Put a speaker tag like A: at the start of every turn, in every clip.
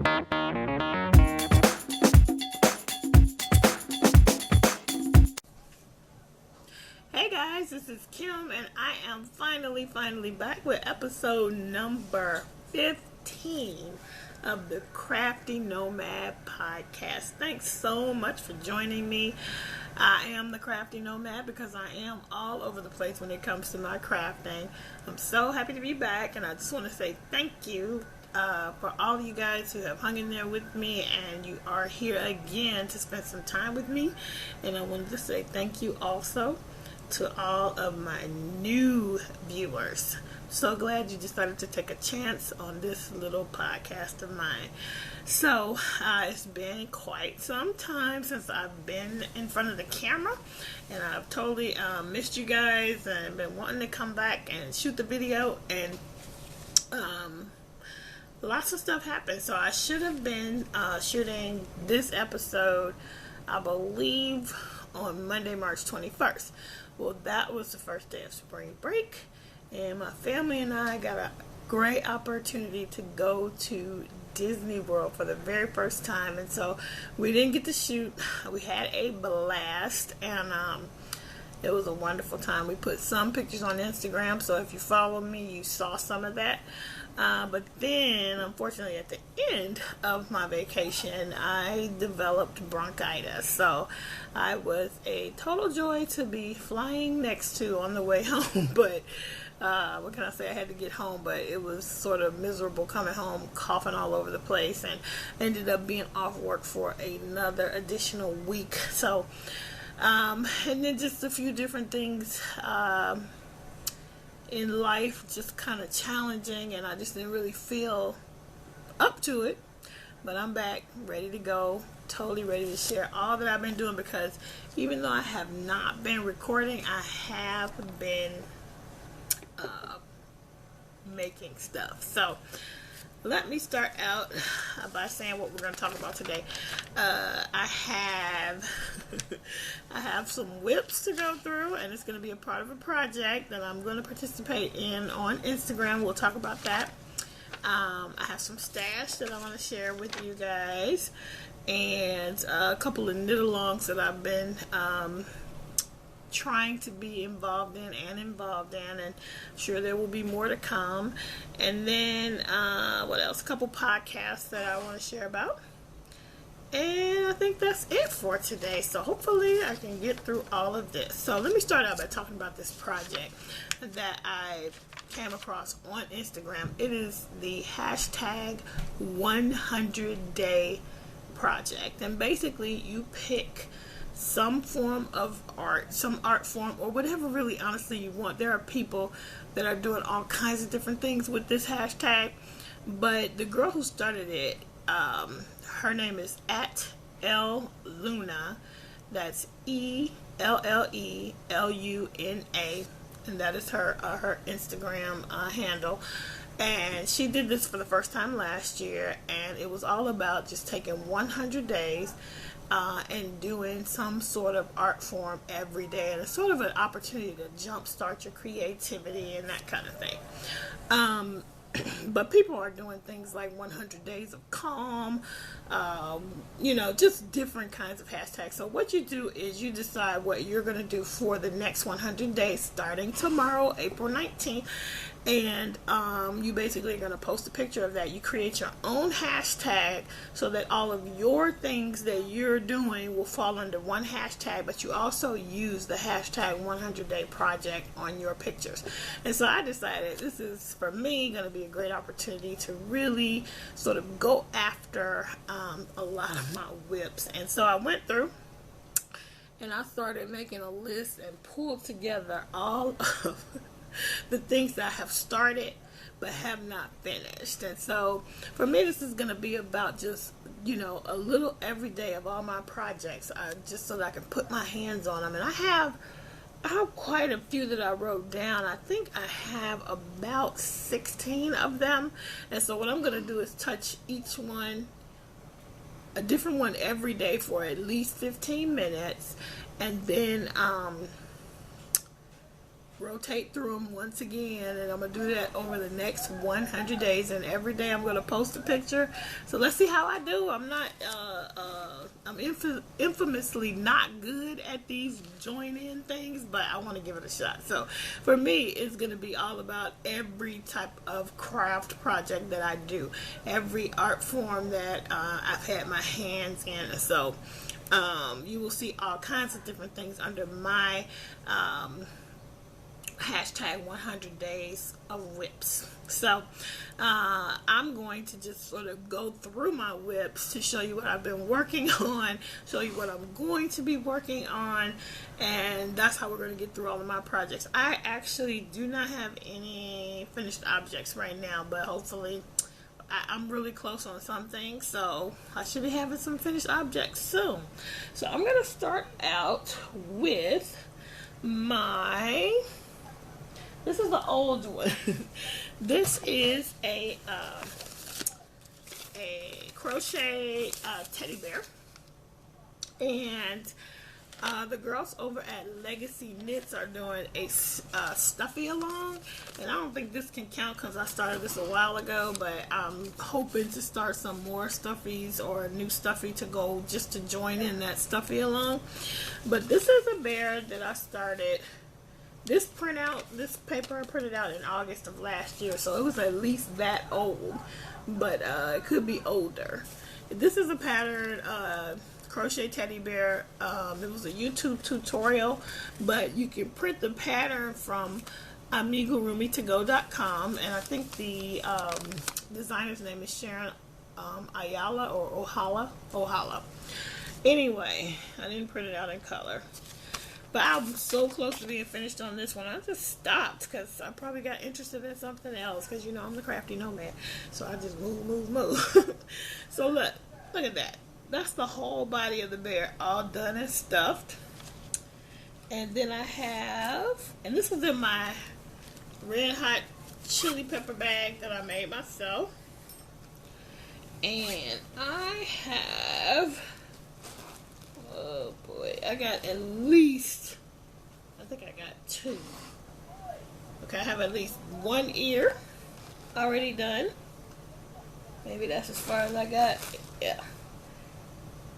A: Hey guys, this is Kim, and I am finally back with episode number 15 of the Crafty Nomad Podcast. Thanks so much for joining me. I am the Crafty Nomad because I am all over the place when it comes to my crafting. I'm so happy to be back, and I just want to say thank you for all of you guys who have hung in there with me, and you are here again to spend some time with me. And I wanted to say thank you also to all of my new viewers. So glad you decided to take a chance on this little podcast of mine. So it's been quite some time since I've been in front of the camera, and I've totally missed you guys and been wanting to come back and shoot the video, and lots of stuff happened. So I should have been shooting this episode, I believe, on Monday, March 21st. Well, that was the first day of spring break, and my family and I got a great opportunity to go to Disney World for the very first time, and so we didn't get to shoot. We had a blast, and it was a wonderful time. We put some pictures on Instagram, so if you follow me, you saw some of that. But then, unfortunately, at the end of my vacation, I developed bronchitis. So I was a total joy to be flying next to on the way home. But what can I say? I had to get home, but it was sort of miserable coming home, coughing all over the place, and ended up being off work for another additional week. So, and then just a few different things in life just kind of challenging, and I just didn't really feel up to it. But I'm back, ready to go, totally ready to share all that I've been doing, because even though I have not been recording, I have been making stuff. So let me start out by saying what we're going to talk about today. I have some WIPs to go through, and it's going to be a part of a project that I'm going to participate in on Instagram. We'll talk about that. I have some stash that I want to share with you guys, and a couple of knit-alongs that I've been trying to be involved in, and I'm sure there will be more to come. And then what else? A couple podcasts that I want to share about, and I think that's it for today. So hopefully I can get through all of this. So let me start out by talking about this project that I came across on Instagram. It is the hashtag 100-day project, and basically you pick some form of art, some art form, or whatever really honestly you want. There are people that are doing all kinds of different things with this hashtag, but the girl who started it, her name is @LLuna. That's ELLELUNA, and that is her Instagram handle. And she did this for the first time last year, and it was all about just taking 100 days and doing some sort of art form every day, and it's sort of an opportunity to jumpstart your creativity and that kind of thing. But people are doing things like 100 days of calm, just different kinds of hashtags. So what you do is you decide what you're going to do for the next 100 days starting tomorrow, April 19th. And you basically are going to post a picture of that. You create your own hashtag so that all of your things that you're doing will fall under one hashtag, but you also use the hashtag 100-day project on your pictures. And so I decided this is, for me, going to be a great opportunity to really sort of go after a lot of my WIPs. And so I went through and I started making a list and pulled together all of the things that I have started but have not finished. And so for me, this is going to be about just, a little every day of all my projects, just so that I can put my hands on them. And I have quite a few that I wrote down. I think I have about 16 of them. And so what I'm going to do is touch each one, a different one every day for at least 15 minutes. And then rotate through them once again, and I'm going to do that over the next 100 days, and every day I'm going to post a picture. So let's see how I do. I'm infamously not good at these join-in things, but I want to give it a shot. So for me, it's going to be all about every type of craft project that I do, every art form that I've had my hands in. So you will see all kinds of different things under my hashtag 100 days of WIPs. So I'm going to just sort of go through my WIPs to show you what I've been working on, show you what I'm going to be working on, and that's how we're going to get through all of my projects. I actually do not have any finished objects right now, but hopefully I'm really close on some things, so I should be having some finished objects soon. So I'm going to start out with this is the old one. This is a crochet teddy bear, and the girls over at Legacy Knits are doing a stuffy along, and I don't think this can count because I started this a while ago, but I'm hoping to start some more stuffies or a new stuffy to go just to join in that stuffy along. But this is a bear that I started. This paper I printed out in August of last year, so it was at least that old, but it could be older. This is a pattern crochet teddy bear. It was a YouTube tutorial, but you can print the pattern from amigurumitogO.com, and I think the designer's name is Sharon Ayala or Ohala. Anyway, I didn't print it out in color. But I'm so close to being finished on this one. I just stopped because I probably got interested in something else, because you know I'm the Crafty Nomad. So I just move. So look at that. That's the whole body of the bear all done and stuffed. And then I have, and this was in my red hot chili pepper bag that I made myself. And I have, oh boy, I got at least, I think I got 2. Okay, I have at least 1 ear already done. Maybe that's as far as I got. Yeah.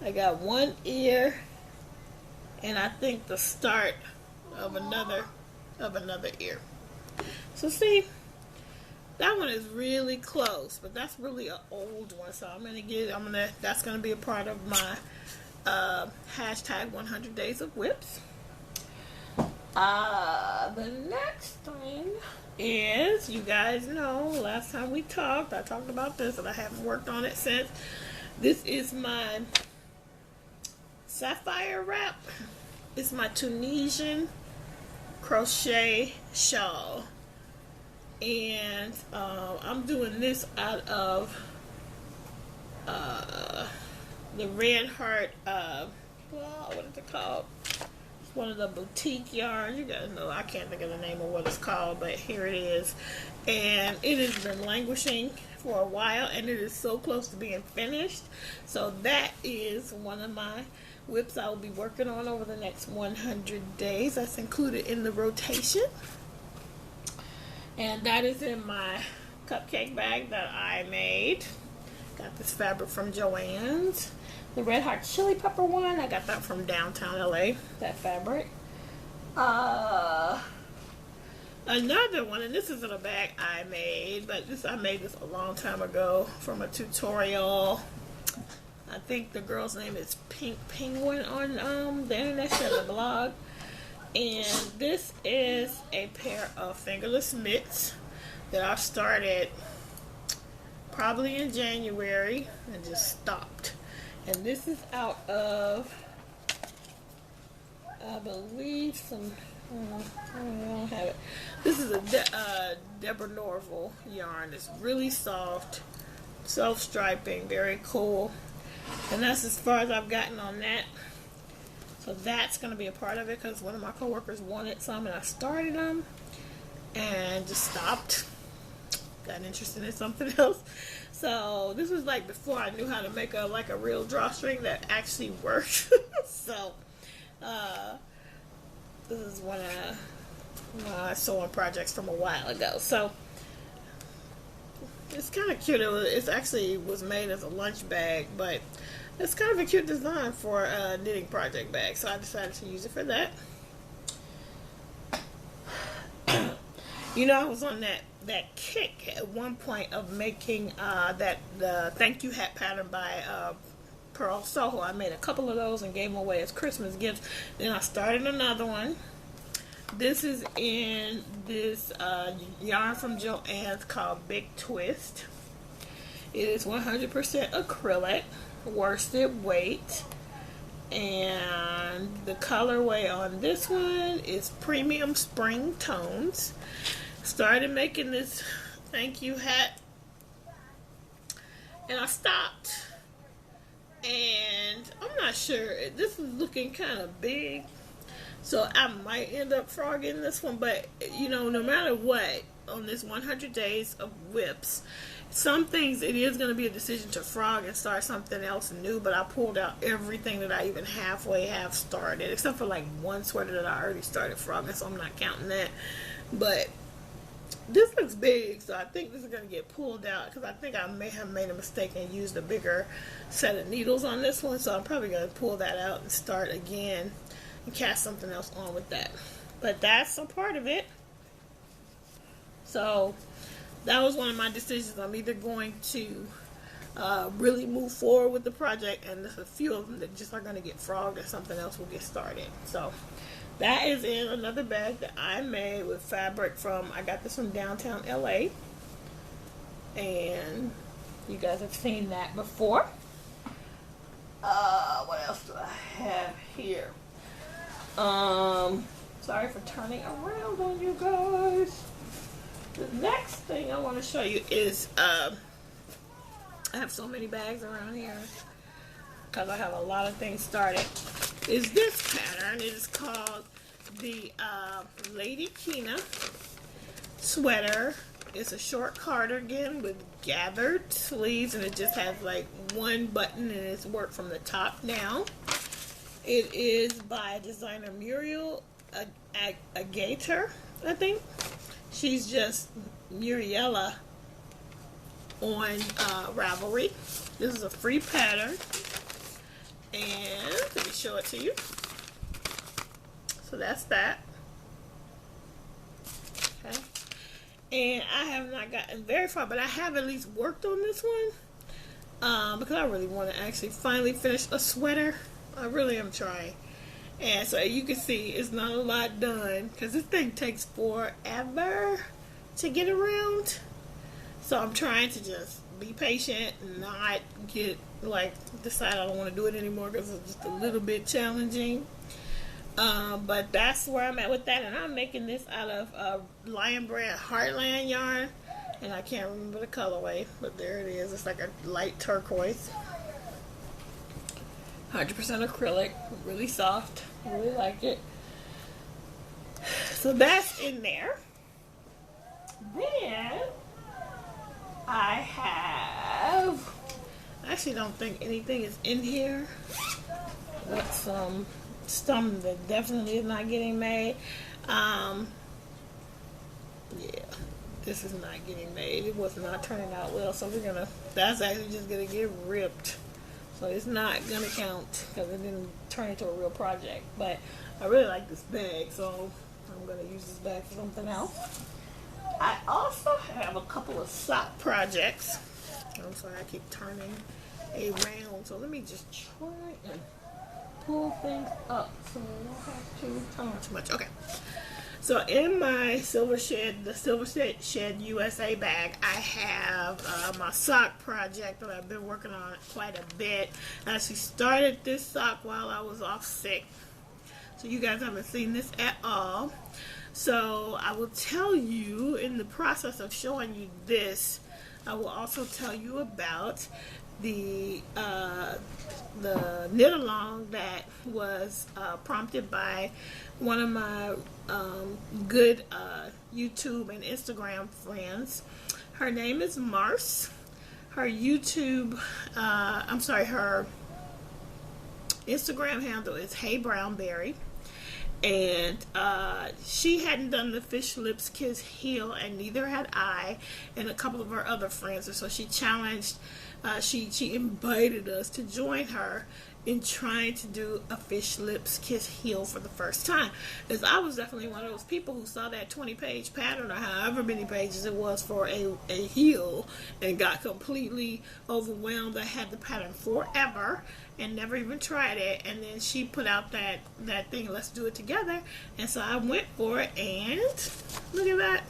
A: I got 1 ear, and I think the start of another ear. So see, that one is really close, but that's really an old one. So that's gonna be a part of my hashtag 100 days of WIPs. The next thing is, you guys know, last time we talked, I talked about this, and I haven't worked on it since. This is my sapphire wrap. It's my Tunisian crochet shawl, and I'm doing this out of the Red Heart, what is it called? It's one of the boutique yarns. You guys know, I can't think of the name of what it's called, but here it is. And it has been languishing for a while, and it is so close to being finished. So that is one of my WIPs I will be working on over the next 100 days. That's included in the rotation. And that is in my cupcake bag that I made. Got this fabric from Joann's. The Red Hot Chili Pepper one, I got that from downtown LA, that fabric. Another one, and this isn't a bag I made, but I made this a long time ago from a tutorial. I think the girl's name is Pink Penguin on the internet, she has a blog. And this is a pair of fingerless mitts that I started probably in January and just stopped. And this is out of, I believe, I don't have it. This is a Deborah Norville yarn. It's really soft, self-striping, very cool. And that's as far as I've gotten on that. So that's going to be a part of it, because one of my coworkers wanted some and I started them and just stopped. Got interested in something else. So this was like before I knew how to make a real drawstring that actually worked. So this is one of sewing projects from a while ago. So it's kind of cute. It actually was made as a lunch bag, but it's kind of a cute design for a knitting project bag. So I decided to use it for that. I was on that kick at one point of making the thank you hat pattern by Pearl Soho. I made a couple of those and gave them away as Christmas gifts. Then I started another one. This is in this yarn from Joann's called Big Twist. It is 100% acrylic, worsted weight, and the colorway on this one is premium spring tones. Started making this thank you hat, and I stopped, and I'm not sure. This is looking kind of big, so I might end up frogging this one. But no matter what, on this 100 days of WIPs, some things it is going to be a decision to frog and start something else new. But I pulled out everything that I even halfway have started, except for like one sweater that I already started frogging, so I'm not counting that. But this looks big, so I think this is going to get pulled out, because I think I may have made a mistake and used a bigger set of needles on this one, so I'm probably going to pull that out and start again and cast something else on with that. But that's a part of it. So that was one of my decisions. I'm either going to really move forward with the project, and there's a few of them that just are going to get frogged, and something else will get started. So that is in another bag that I made with fabric I got this from downtown LA. And you guys have seen that before. What else do I have here? Sorry for turning around on you guys. The next thing I want to show you is, I have so many bags around here because I have a lot of things started. Is this pattern. It is called the Lady Kina sweater. It's a short cardigan with gathered sleeves, and it just has like one button, and it's worked from the top down. It is by designer Muriel Agater, I think. She's just Muriella on Ravelry. This is a free pattern. And let me show it to you. So that's that. Okay. And I have not gotten very far, but I have at least worked on this one. Because I really want to actually finally finish a sweater. I really am trying. And so you can see it's not a lot done, because this thing takes forever to get around. So I'm trying to just be patient and not decide I don't want to do it anymore, because it's just a little bit challenging. But that's where I'm at with that. And I'm making this out of Lion Brand Heartland yarn. And I can't remember the colorway, but there it is. It's like a light turquoise. 100% acrylic. Really soft. Really like it. So that's in there. Then I actually don't think anything is in here. Got some stuff that definitely is not getting made. Yeah, this is not getting made. It was not turning out well, so that's actually just gonna get ripped. So it's not gonna count because it didn't turn into a real project. But I really like this bag, so I'm gonna use this bag for something else. I also have a couple of sock projects. I'm sorry, I keep turning around. So let me just try and pull things up so I don't have to turn too much. Okay. So in my the Silver Shed USA bag, I have my sock project that I've been working on quite a bit. I actually started this sock while I was off sick. So you guys haven't seen this at all. So I will tell you, in the process of showing you this, I will also tell you about the knit along that was prompted by one of my good YouTube and Instagram friends. Her name is Mars. Her her Instagram handle is Hey Brownberry. And she hadn't done the Fish Lips Kiss heel, and neither had I and a couple of our other friends. And so she challenged, she invited us to join her in trying to do a Fish Lips Kiss heel for the first time. As I was definitely one of those people who saw that 20-page pattern, or however many pages it was for a heel, and got completely overwhelmed. I had the pattern forever and never even tried it. And then she put out that thing, let's do it together. And so I went for it, and look at that.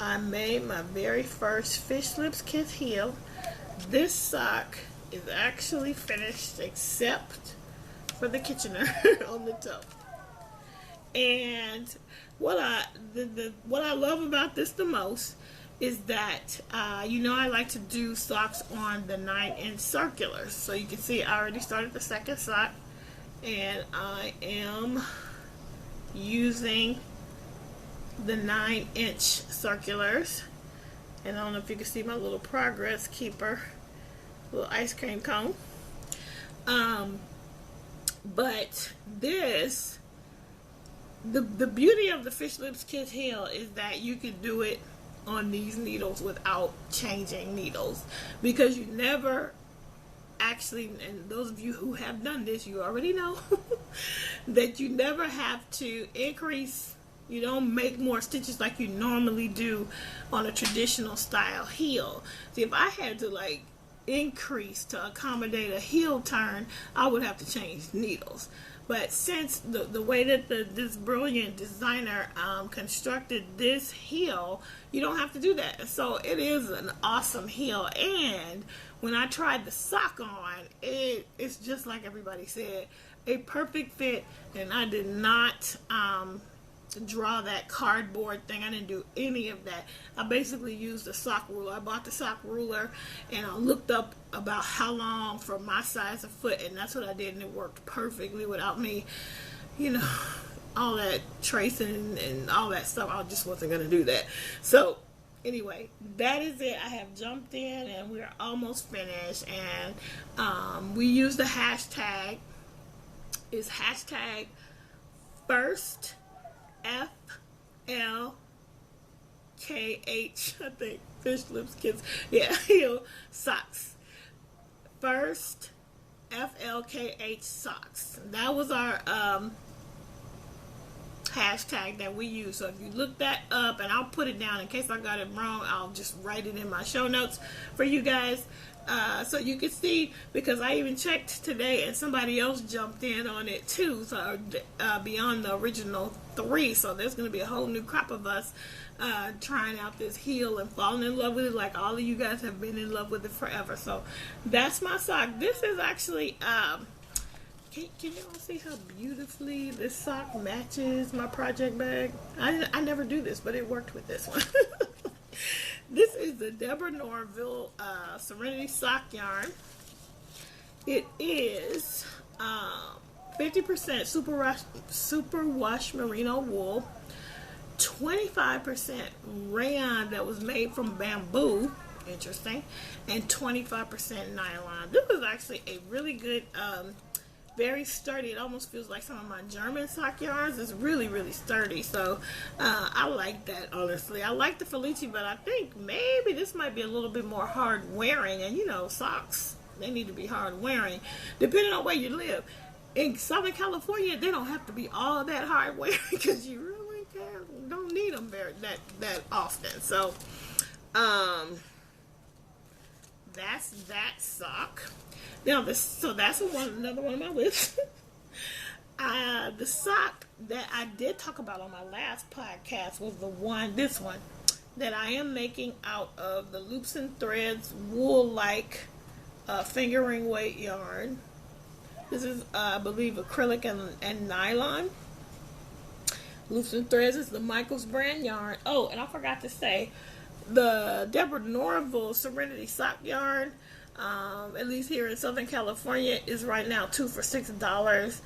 A: I made my very first Fish Lips Kiss heel. This sock is actually finished except for the Kitchener on the toe. And what I love about this the most is that I like to do socks on the 9-inch circulars. So you can see I already started the second sock, and I am using the 9-inch circulars. And I don't know if you can see my little progress keeper, little ice cream cone. But this, the beauty of the Fish Lips Kiss heel is that you can do it on these needles without changing needles, because you never actually, and those of you who have done this, you already know that you never have to increase. You don't make more stitches like you normally do on a traditional style heel. See, if I had to increase to accommodate a heel turn, I would have to change needles. But since the way that this brilliant designer constructed this heel, you don't have to do that. So it is an awesome heel. And when I tried the sock on, it's just like everybody said, a perfect fit. And I did not draw that cardboard thing. I didn't do any of that. I basically used a sock ruler. I bought the sock ruler, and I looked up about how long for my size of foot, and that's what I did, and it worked perfectly without me, all that tracing and all that stuff. I just wasn't going to do that. So anyway, that is it. I have jumped in, and we're almost finished, and we use the hashtag. It's hashtag first FLKH, I think, Fish Lips Kiss, heel socks. First FLKH socks. That was our hashtag that we use. So if you look that up, and I'll put it down in case I got it wrong, I'll just write it in my show notes for you guys. So you can see, because I even checked today and somebody else jumped in on it too, so beyond the original 3. So there's going to be a whole new crop of us trying out this heel and falling in love with it, like all of you guys have been in love with it forever. So that's my sock. This is actually can you all see how beautifully this sock matches my project bag? I never do this, but it worked with this one. This is the Deborah Norville Serenity Sock Yarn. It is 50% superwash merino wool, 25% rayon that was made from bamboo, interesting, and 25% nylon. This is actually a really good, very sturdy. It almost feels like some of my German sock yarns. It's really, really sturdy. So I like that, honestly. I like the Felici, but I think maybe this might be a little bit more hard wearing. And socks, they need to be hard wearing, depending on where you live. In Southern California, they don't have to be all that hard wearing, because you really don't need them that often. So that's that sock. Now, that's another one of my lists. The sock that I did talk about on my last podcast was this one, that I am making out of the Loops and Threads wool-like fingering weight yarn. This is, I believe, acrylic and nylon. Loops and Threads is the Michaels brand yarn. Oh, and I forgot to say, the Deborah Norville Serenity Sock Yarn, at least here in Southern California, is right now 2 for $6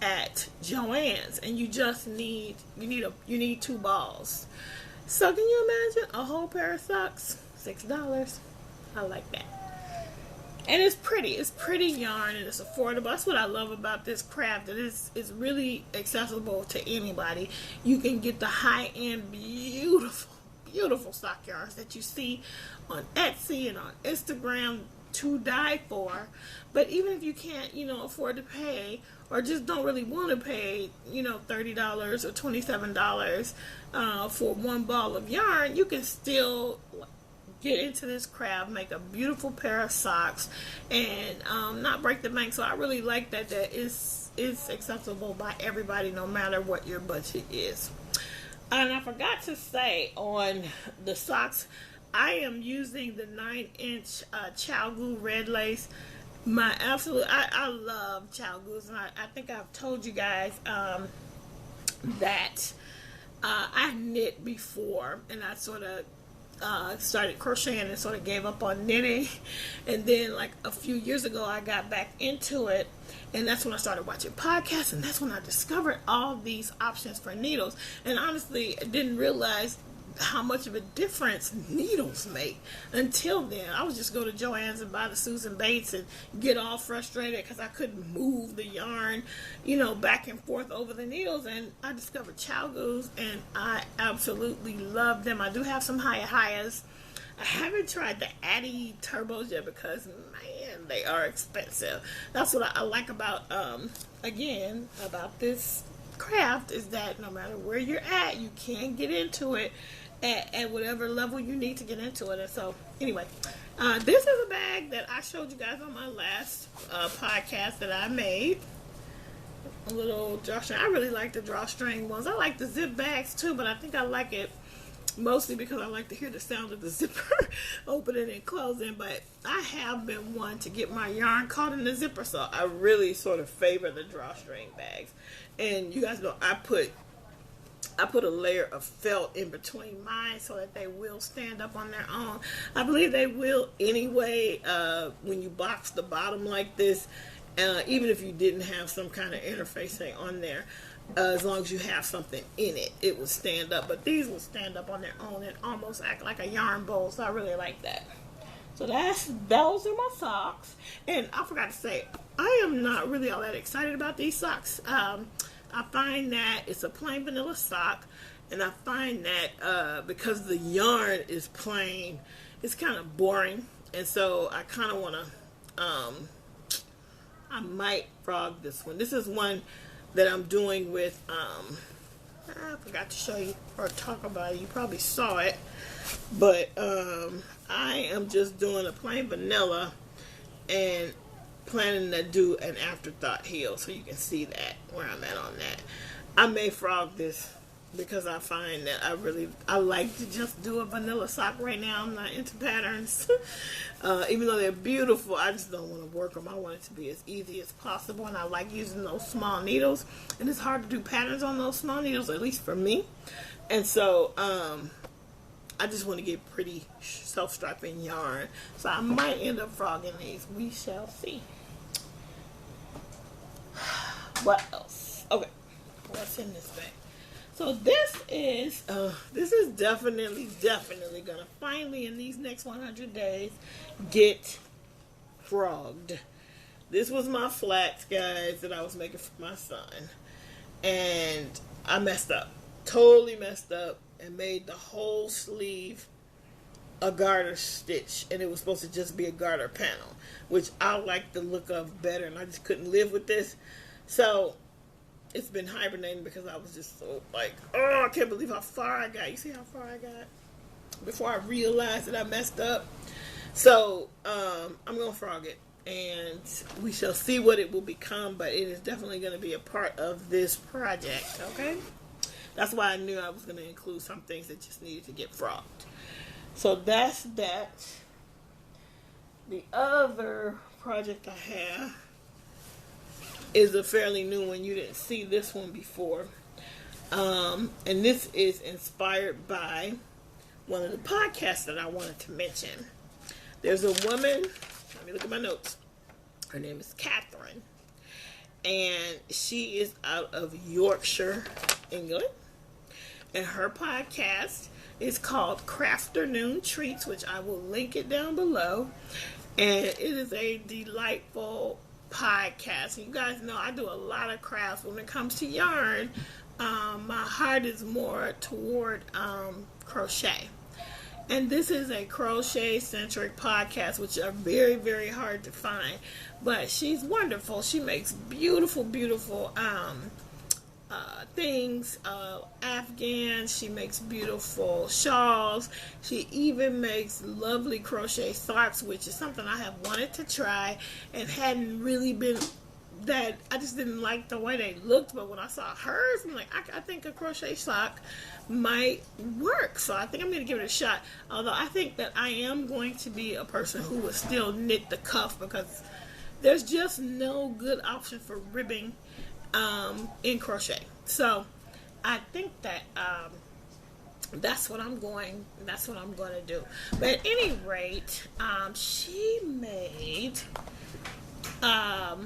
A: at Joann's, and you just need 2 balls. So can you imagine a whole pair of socks? $6. I like that. And it's pretty. It's pretty yarn, and it's affordable. That's what I love about this craft. It's really accessible to anybody. You can get the high-end, beautiful sock yarns that you see on Etsy and on Instagram to die for. But even if you can't, afford to pay, or just don't really want to pay, $30 or $27 for one ball of yarn, you can still get into this craft, make a beautiful pair of socks, and not break the bank. So I really like that is accessible by everybody, no matter what your budget is. And I forgot to say on the socks, I am using the 9-inch Chalgu red lace. I love Chalgus, and I think I've told you guys that I knit before, and I sort of started crocheting and sort of gave up on knitting, and then like a few years ago I got back into it, and that's when I started watching podcasts, and that's when I discovered all these options for needles. And honestly, I didn't realize how much of a difference needles make until then. I would just go to Joann's and buy the Susan Bates and get all frustrated because I couldn't move the yarn, back and forth over the needles. And I discovered Chalgus, and I absolutely love them. I do have some Hayas. I haven't tried the Addy Turbos yet because, man, they are expensive. That's what I like about, about this craft, is that no matter where you're at, you can get into it at whatever level you need to get into it. And so anyway, this is a bag that I showed you guys on my last podcast that I made. A little drawstring. I really like the drawstring ones. I like the zip bags too, but I think I like it mostly because I like to hear the sound of the zipper opening and closing. But I have been one to get my yarn caught in the zipper, so I really sort of favor the drawstring bags. And you guys know I put a layer of felt in between mine so that they will stand up on their own. I believe they will anyway when you box the bottom like this, even if you didn't have some kind of interfacing on there. As long as you have something in it, it will stand up. But these will stand up on their own and almost act like a yarn bowl, so I really like that. So those are my socks. And I forgot to say, I am not really all that excited about these socks. I find that it's a plain vanilla sock, and I find that because the yarn is plain, it's kind of boring, and so I kind of want to, I might frog this one. This is one that I'm doing with, I forgot to show you or talk about it. You probably saw it, but I am just doing a plain vanilla and planning to do an afterthought heel, so you can see that where I'm at on that. I may frog this because I find that I like to just do a vanilla sock right now. I'm not into patterns. Even though they're beautiful, I just don't want to work them. I want it to be as easy as possible, and I like using those small needles, and it's hard to do patterns on those small needles, at least for me. And so I just want to get pretty self-striping yarn, so I might end up frogging these. We shall see. What else? Okay, what's in this bag? So this is definitely gonna finally, in these next 100 days, get frogged. This was my flax, guys, that I was making for my son, and I messed up, totally messed up, and made the whole sleeve a garter stitch, and it was supposed to just be a garter panel, which I like the look of better, and I just couldn't live with this. So it's been hibernating because I was just so like, oh, I can't believe how far I got. You see how far I got before I realized that I messed up. So I'm gonna frog it, and we shall see what it will become, but it is definitely going to be a part of this project. Okay, that's why I knew I was going to include some things that just needed to get frogged. So that's that. The other project I have is a fairly new one. You didn't see this one before. And this is inspired by one of the podcasts that I wanted to mention. There's a woman, let me look at my notes. Her name is Catherine. And she is out of Yorkshire, England. And her podcast is called Crafternoon Treats, which I will link it down below. And it is a delightful podcast. You guys know I do a lot of crafts. When it comes to yarn, my heart is more toward crochet. And this is a crochet-centric podcast, which are very, very hard to find. But she's wonderful. She makes beautiful, beautiful things, Afghans. She makes beautiful shawls. She even makes lovely crochet socks, which is something I have wanted to try and hadn't really been, that I just didn't like the way they looked. But when I saw hers, I'm like, I think a crochet sock might work. So I think I'm going to give it a shot. Although I think that I am going to be a person who will still knit the cuff, because there's just no good option for ribbing in crochet. So I think that that's what I'm going to do. But at any rate, she made a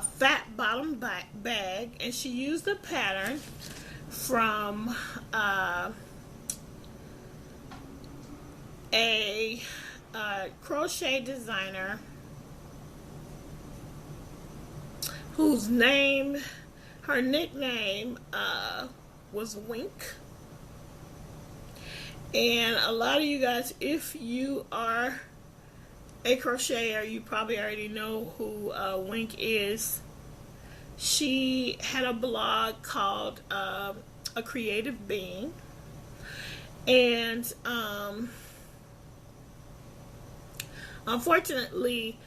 A: fat bottom bag, and she used a pattern from a crochet designer whose name, her nickname was Wink. And a lot of you guys, if you are a crocheter, you probably already know who Wink is. She had a blog called A Creative Being. And unfortunately,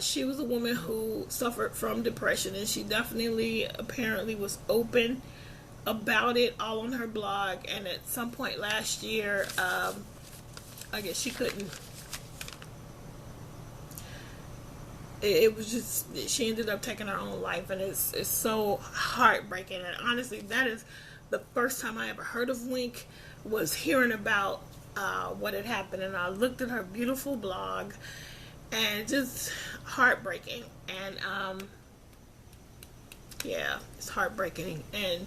A: she was a woman who suffered from depression, and she definitely apparently was open about it all on her blog. And at some point last year, I guess she couldn't. It was just, she ended up taking her own life, and it's so heartbreaking. And honestly, that is the first time I ever heard of Wink, was hearing about what had happened. And I looked at her beautiful blog, and just heartbreaking. And yeah, it's heartbreaking. And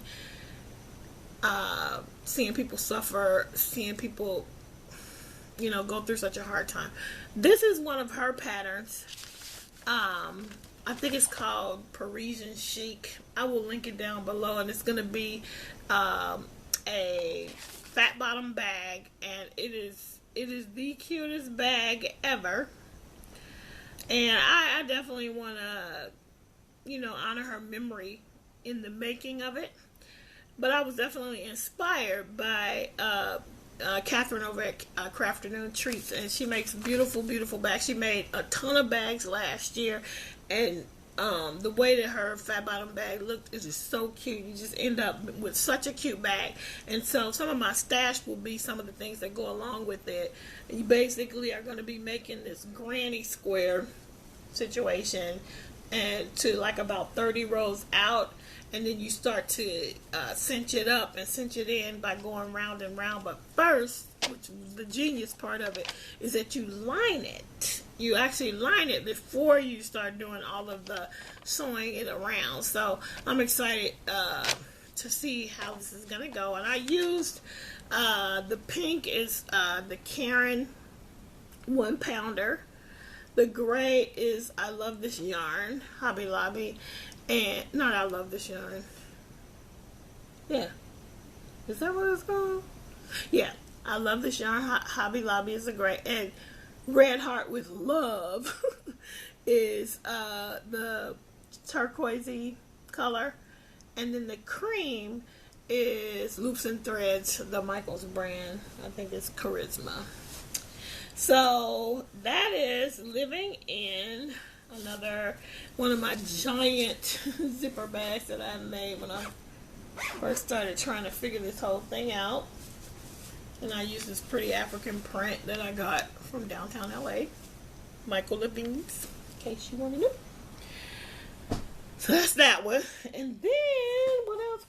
A: seeing people suffer, seeing people, go through such a hard time. This is one of her patterns. I think it's called Parisian Chic. I will link it down below, and it's going to be a fat bottom bag, and it is the cutest bag ever. And I definitely want to, honor her memory in the making of it. But I was definitely inspired by Catherine over at Crafty Nomad Treats, and she makes beautiful, beautiful bags. She made a ton of bags last year, and the way that her fat bottom bag looked is just so cute. You just end up with such a cute bag. And so some of my stash will be some of the things that go along with it. You basically are going to be making this granny square situation, and to like about 30 rows out, and then you start to cinch it up and cinch it in by going round and round. But first, which was the genius part of it, is that you line it. You actually line it before you start doing all of the sewing it around. So I'm excited to see how this is going to go. And I used the pink is the Karen 1 pounder. The gray is I Love This Yarn, Hobby Lobby. And, not I Love This Yarn. Yeah. Is that what it's called? Yeah. I Love This Yarn, Hobby Lobby is a gray. And Red Heart with Love is the turquoisey color. And then the cream is Loops and Threads, the Michaels brand. I think it's Charisma. So that is living in another one of my giant zipper bags that I made when I first started trying to figure this whole thing out. And I used this pretty African print that I got from downtown LA, Michael Levine's, in case you want to know. So that's that one. And then what else?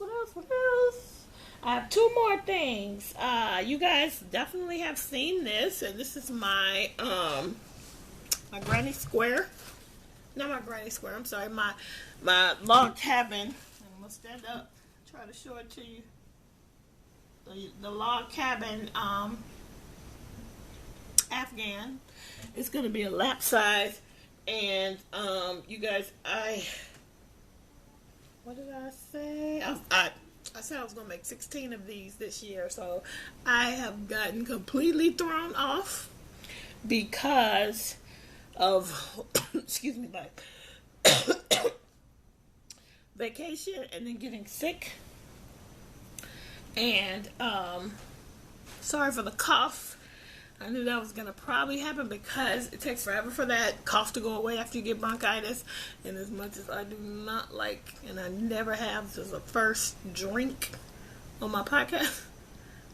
A: I have 2 more things. You guys definitely have seen this, and this is my my granny square. Not my granny square, I'm sorry, my log cabin. I'm gonna stand up, try to show it to you. The log cabin Afghan. It's going to be a lap size. And, you guys, what did I say? I said I was going to make 16 of these this year. So I have gotten completely thrown off because of, excuse me, like vacation and then getting sick. And, sorry for the cough. I knew that was going to probably happen because it takes forever for that cough to go away after you get bronchitis. And as much as I do not like, and I never have, this is the first drink on my podcast,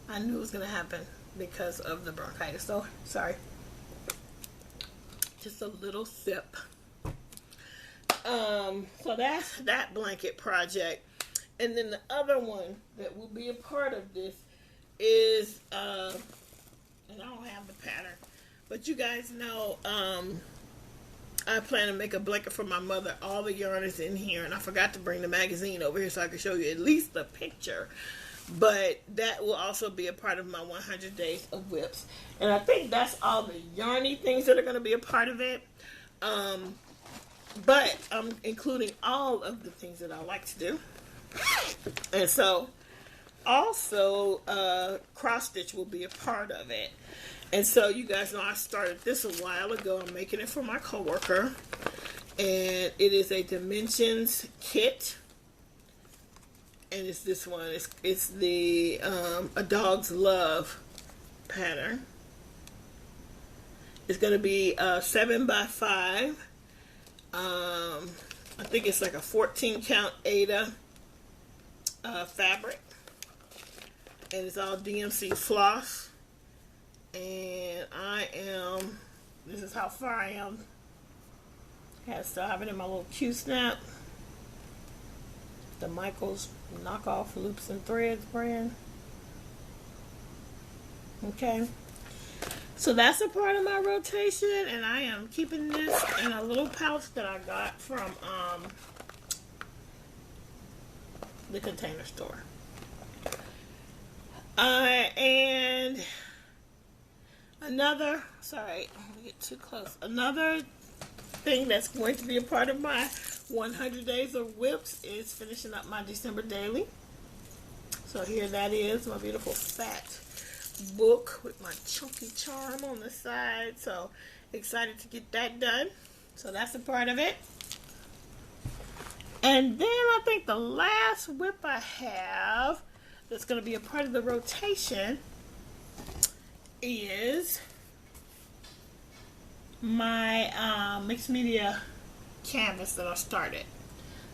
A: I knew it was going to happen because of the bronchitis. So, sorry. Just a little sip. So that's that blanket project. And then the other one that will be a part of this is, and I don't have the pattern, but you guys know, I plan to make a blanket for my mother. All the yarn is in here, and I forgot to bring the magazine over here so I can show you at least the picture. But that will also be a part of my 100 days of WIPs. And I think that's all the yarny things that are going to be a part of it. But I'm including all of the things that I like to do. And so, also, cross stitch will be a part of it. And so, you guys know I started this a while ago. I'm making it for my coworker. And it is a dimensions kit. And it's this one. It's the A Dog's Love pattern. It's going to be 7 by 5. I think it's like a 14 count Aida fabric. And it's all DMC floss. And this is how far I am. I still have it in my little Q-snap. The Michaels knockoff loops and threads brand. Okay. So that's a part of my rotation, and I am keeping this in a little pouch that I got from the Container Store. And another, sorry, I'm gonna get too close. Another thing that's going to be a part of my 100 days of WIPs is finishing up my December daily. So here that is, my beautiful fat book with my chunky charm on the side. So excited to get that done. So that's a part of it. And then I think the last WIP I have that's going to be a part of the rotation is my mixed media canvas that I started.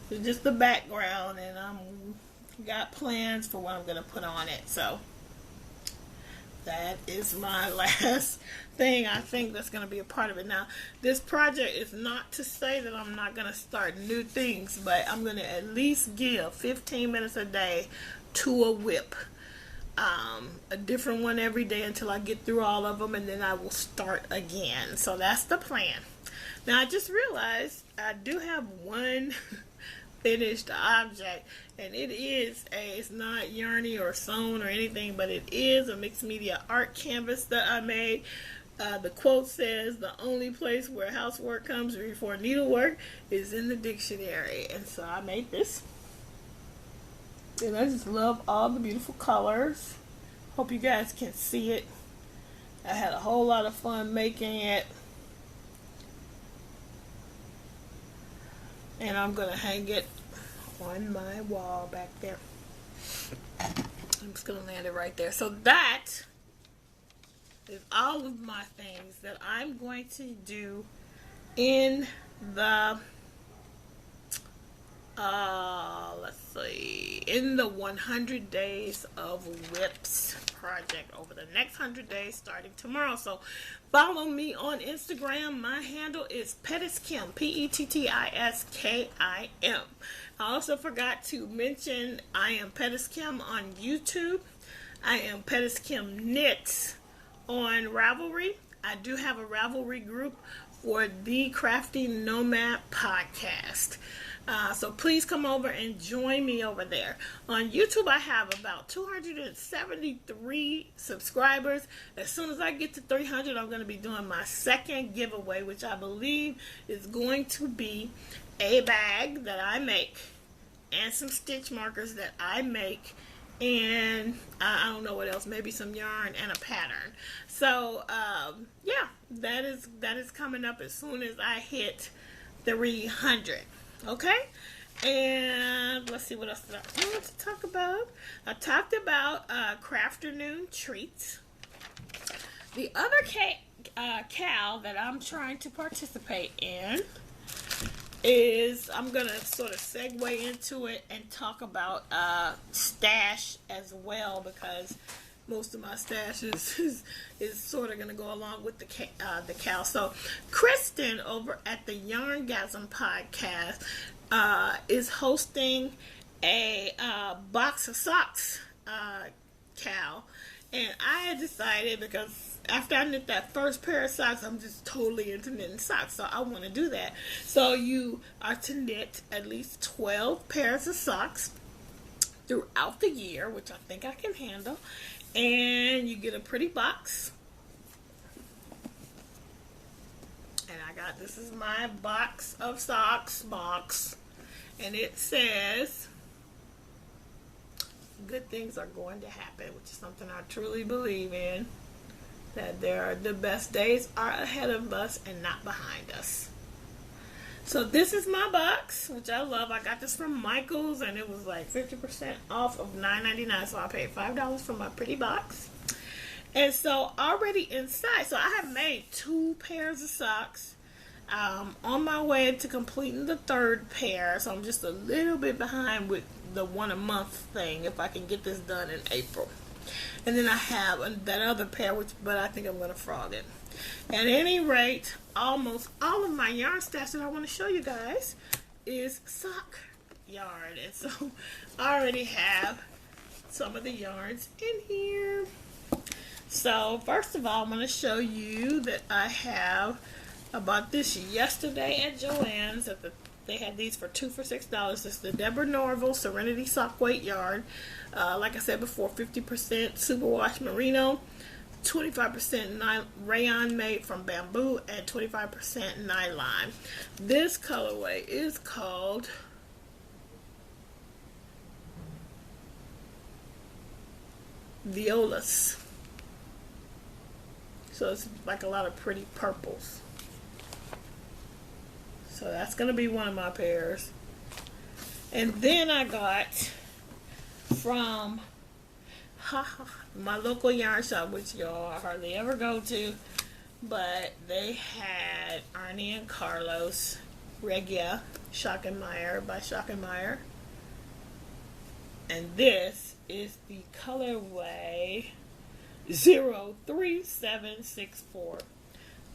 A: It's just the background, and got plans for what I'm going to put on it. So that is my last thing I think that's going to be a part of it. Now, this project is not to say that I'm not going to start new things, but I'm going to at least give 15 minutes a day to a WIP. A different one every day until I get through all of them, and then I will start again. So that's the plan. Now, I just realized I do have one finished object, and it's not yarny or sewn or anything, but it is a mixed media art canvas that I made. The quote says, "The only place where housework comes before needlework is in the dictionary." And so I made this. And I just love all the beautiful colors. Hope you guys can see it. I had a whole lot of fun making it. And I'm going to hang it on my wall back there. I'm just going to land it right there. So that is all of my things that I'm going to do in the in the 100 days of WIPs project over the next 100 days starting tomorrow. So follow me on Instagram. My handle is PettisKim, PettisKim. I also forgot to mention I am PettisKim on YouTube. I am PettisKim Knits on Ravelry. I do have a Ravelry group for the Crafty Nomad Podcast. So please come over and join me over there. On YouTube, I have about 273 subscribers. As soon as I get to 300, I'm going to be doing my second giveaway, which I believe is going to be a bag that I make and some stitch markers that I make, and I don't know what else, maybe some yarn and a pattern. So yeah, that is coming up as soon as I hit 300. Okay, and let's see what else did I want to talk about. I talked about Crafternoon treats. The other cal that I'm trying to participate in is, I'm going to sort of segue into it and talk about stash as well, because most of my stash is sort of going to go along with the cal. So Kristen over at the Yarngasm Podcast is hosting a box of socks cal, and I had decided, because after I knit that first pair of socks, I'm just totally into knitting socks, so I want to do that. So you are to knit at least 12 pairs of socks throughout the year, which I think I can handle, and you get a pretty box. And this is my box of socks box, and it says, good things are going to happen, which is something I truly believe in, that the best days are ahead of us and not behind us. So this is my box, which I love. I got this from Michael's, and it was like 50% off of $9.99, so I paid $5 for my pretty box. And so already inside, so I have made 2 pairs of socks. On my way to completing the 3rd pair, so I'm just a little bit behind with the 1 a month thing, if I can get this done in April. And then I have that other pair, but I think I'm going to frog it. At any rate, almost all of my yarn stash that I want to show you guys is sock yarn. And so I already have some of the yarns in here. So first of all, I'm going to show you that I bought this yesterday at Joann's. They had these for 2 for $6. It's the Deborah Norville Serenity Sock Weight yarn. Like I said before, 50% superwash merino, 25% rayon made from bamboo, and 25% nylon. This colorway is called Violas. So it's like a lot of pretty purples. So that's going to be one of my pairs. And then I got from my local yarn shop, which y'all I hardly ever go to, but they had Arnie and Carlos Regia Schockenmeyer by Schockenmeyer. And this is the colorway 03764.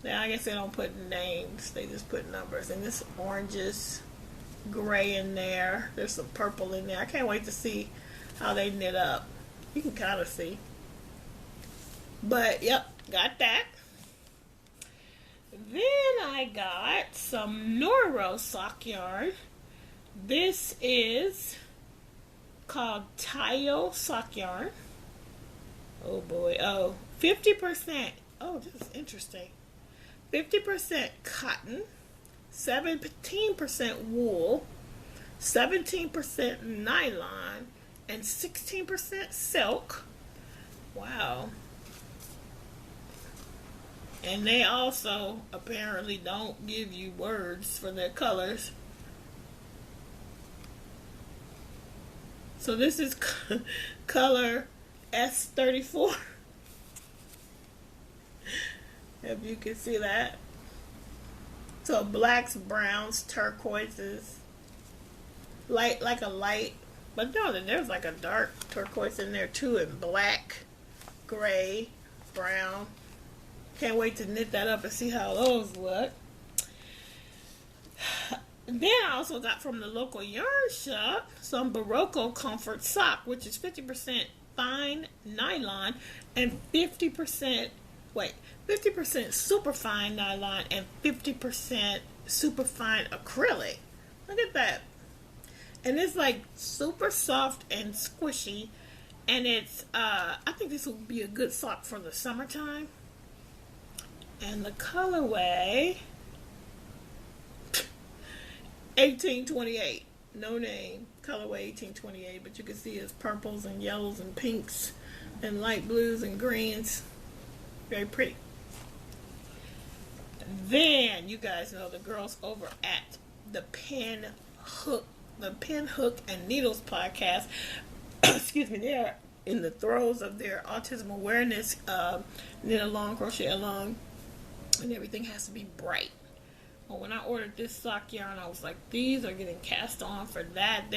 A: Now, I guess they don't put names, they just put numbers. And this orangish gray in there. There's some purple in there. I can't wait to see how they knit up. You can kind of see. But, yep, got that. Then I got some Noro sock yarn. This is called Tayo sock yarn. Oh, boy. Oh, 50%. Oh, this is interesting. 50% cotton, 17% wool, 17% nylon, and 16% silk. Wow. And they also apparently don't give you words for their colors. So this is color S34. If you can see that. So blacks, browns, turquoises, light, like a light, but no, there's like a dark turquoise in there too, and black, gray, brown. Can't wait to knit that up and see how those look. Then I also got from the local yarn shop some Barocco Comfort sock, which is 50% fine nylon and 50% 50% superfine nylon and 50% superfine acrylic. Look at that. And it's like super soft and squishy. And it's, I think this will be a good sock for the summertime. And the colorway, 1828. No name. Colorway 1828. But you can see it's purples and yellows and pinks and light blues and greens. Very pretty. Then, you guys know the girls over at the Pen Hook and Needles podcast, excuse me, they're in the throes of their autism awareness, knit along, crochet along, and everything has to be bright. Well, when I ordered this sock yarn, I was like, these are getting cast on for that.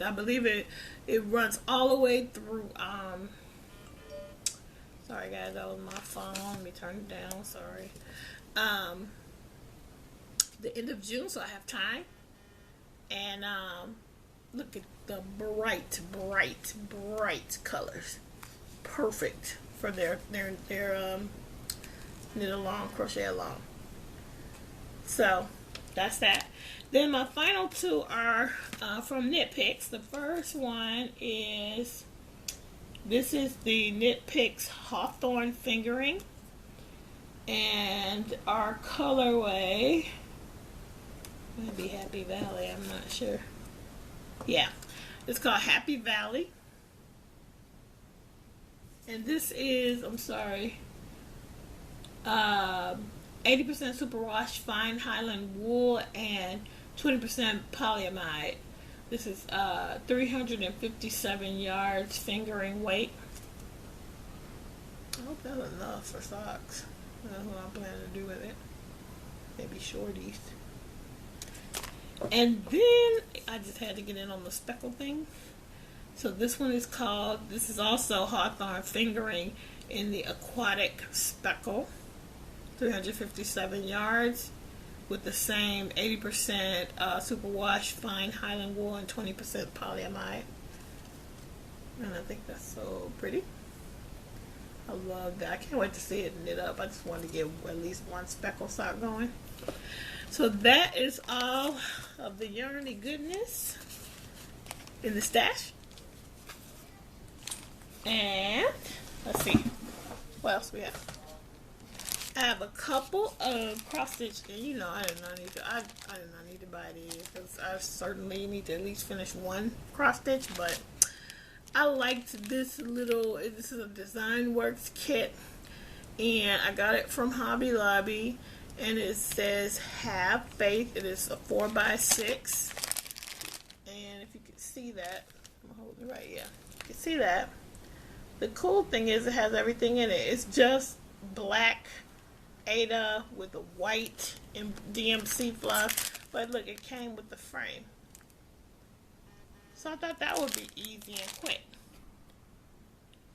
A: I believe it runs all the way through, sorry guys, that was my phone. Let me turn it down, sorry. The end of June, so I have time. And look at the bright colors. Perfect for their knit along, crochet along. So that's that. Then my final two are from Knit Picks. The first one is, this is the Knit Picks Hawthorne Fingering. And our colorway, maybe Happy Valley, I'm not sure. Yeah, it's called Happy Valley. And this is, 80% superwash fine Highland wool and 20% polyamide. This is 357 yards fingering weight. I hope that's enough for socks. That's what I'm planning to do with it. Maybe shorties. And then I just had to get in on the speckle thing. So this one is called, this is also Hawthorne Fingering in the Aquatic Speckle. 357 yards with the same 80% superwash fine Highland wool and 20% polyamide. And I think that's so pretty. I love that. I can't wait to see it knit up. I just wanted to get at least one speckle sock going. So that is all of the yarny goodness in the stash. And let's see what else we have. I have a couple of cross stitch, and you know I did not need to buy these because I certainly need to at least finish one cross stitch, but I liked this is a Design Works kit, and I got it from Hobby Lobby, and it says Have Faith. It is a 4x6, and if you can see that, I'm holding it right, yeah, you can see that. The cool thing is it has everything in it. It's just black Ada with a white DMC fluff, but look, it came with the frame. So I thought that would be easy and quick.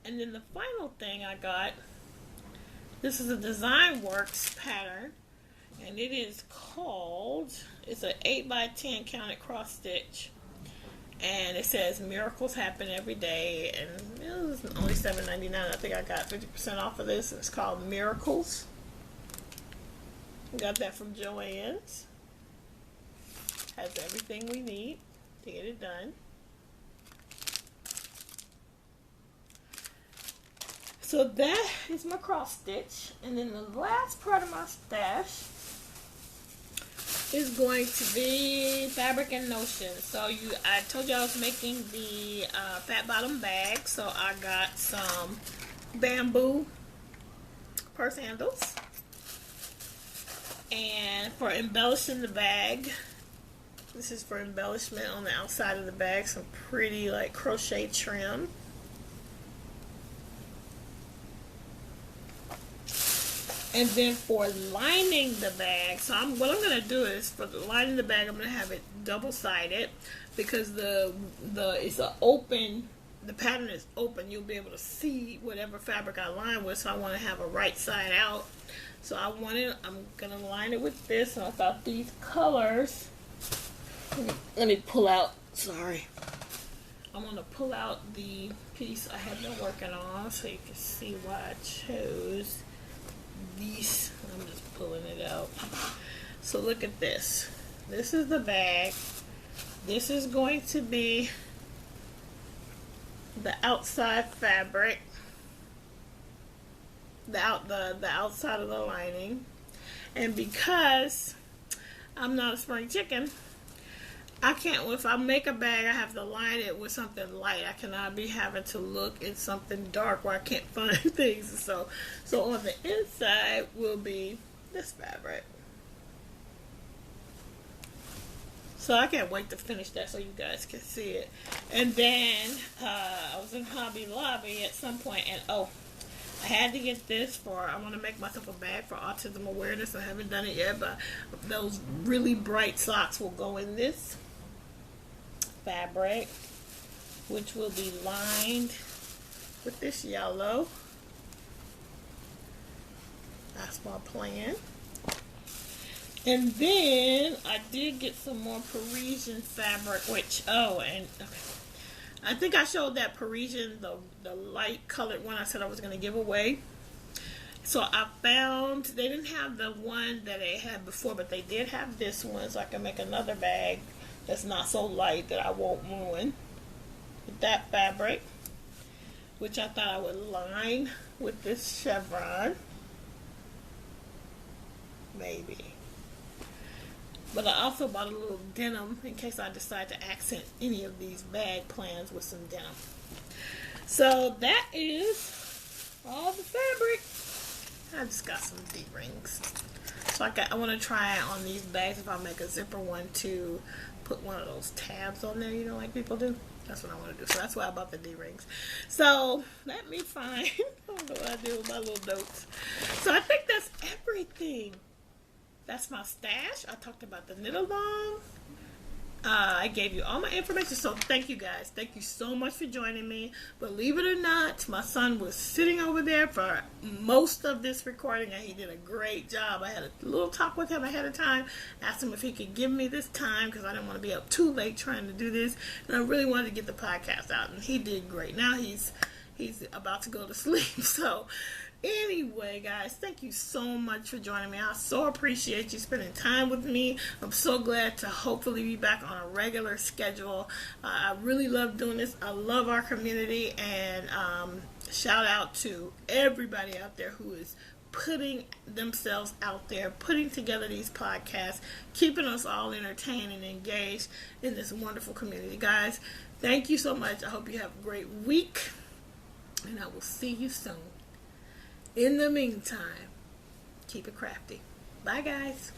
A: And then the final thing I got, this is a Design Works pattern, and it is called, it's an 8x10 counted cross stitch, and it says miracles happen every day, and it was only $7.99. I think I got 50% off of this. It's called Miracles. Got that from Joann's. Has everything we need to get it done. So that is my cross stitch. And then the last part of my stash is going to be fabric and notion. So I told you I was making the fat bottom bag. So I got some bamboo purse handles. And for embellishing the bag, this is for embellishment on the outside of the bag, some pretty like crochet trim. And then for lining the bag, so what I'm going to do is for lining the bag, I'm going to have it double-sided because the pattern is open. You'll be able to see whatever fabric I line with, so I want to have a right side out. So I'm going to line it with this, and I thought these colors, let me pull out, sorry. I'm going to pull out the piece I have been working on so you can see why I chose these. I'm just pulling it out. So look at this. This is the bag. This is going to be the outside fabric. The outside of the lining. And because I'm not a spring chicken, I can't, if I make a bag, I have to line it with something light. I cannot be having to look at something dark where I can't find things. So on the inside will be this fabric. So I can't wait to finish that so you guys can see it. And then I was in Hobby Lobby at some point, and I had to get this I want to make myself a bag for autism awareness. I haven't done it yet, but those really bright socks will go in this fabric, which will be lined with this yellow. That's my plan. And then I did get some more Parisian fabric, I think I showed that Parisian, the light colored one I said I was going to give away. So I found, they didn't have the one that they had before, but they did have this one, so I can make another bag that's not so light that I won't ruin. With that fabric, which I thought I would line with this chevron. Maybe. But I also bought a little denim in case I decide to accent any of these bag plans with some denim. So that is all the fabric. I just got some D-rings. So I want to try it on these bags if I make a zipper one to put one of those tabs on there, like people do. That's what I want to do. So that's why I bought the D-rings. So let me find, I don't know what I do with my little notes. So I think that's everything. That's my stash. I talked about the knit-along. I gave you all my information. So thank you guys. Thank you so much for joining me. Believe it or not, my son was sitting over there for most of this recording, and he did a great job. I had a little talk with him ahead of time. Asked him if he could give me this time because I didn't want to be up too late trying to do this. And I really wanted to get the podcast out. And he did great. Now he's about to go to sleep. So anyway, guys, thank you so much for joining me. I so appreciate you spending time with me. I'm so glad to hopefully be back on a regular schedule. I really love doing this. I love our community, and shout out to everybody out there who is putting themselves out there, putting together these podcasts, keeping us all entertained and engaged in this wonderful community. Guys, thank you so much. I hope you have a great week, and I will see you soon. In the meantime, keep it crafty. Bye, guys.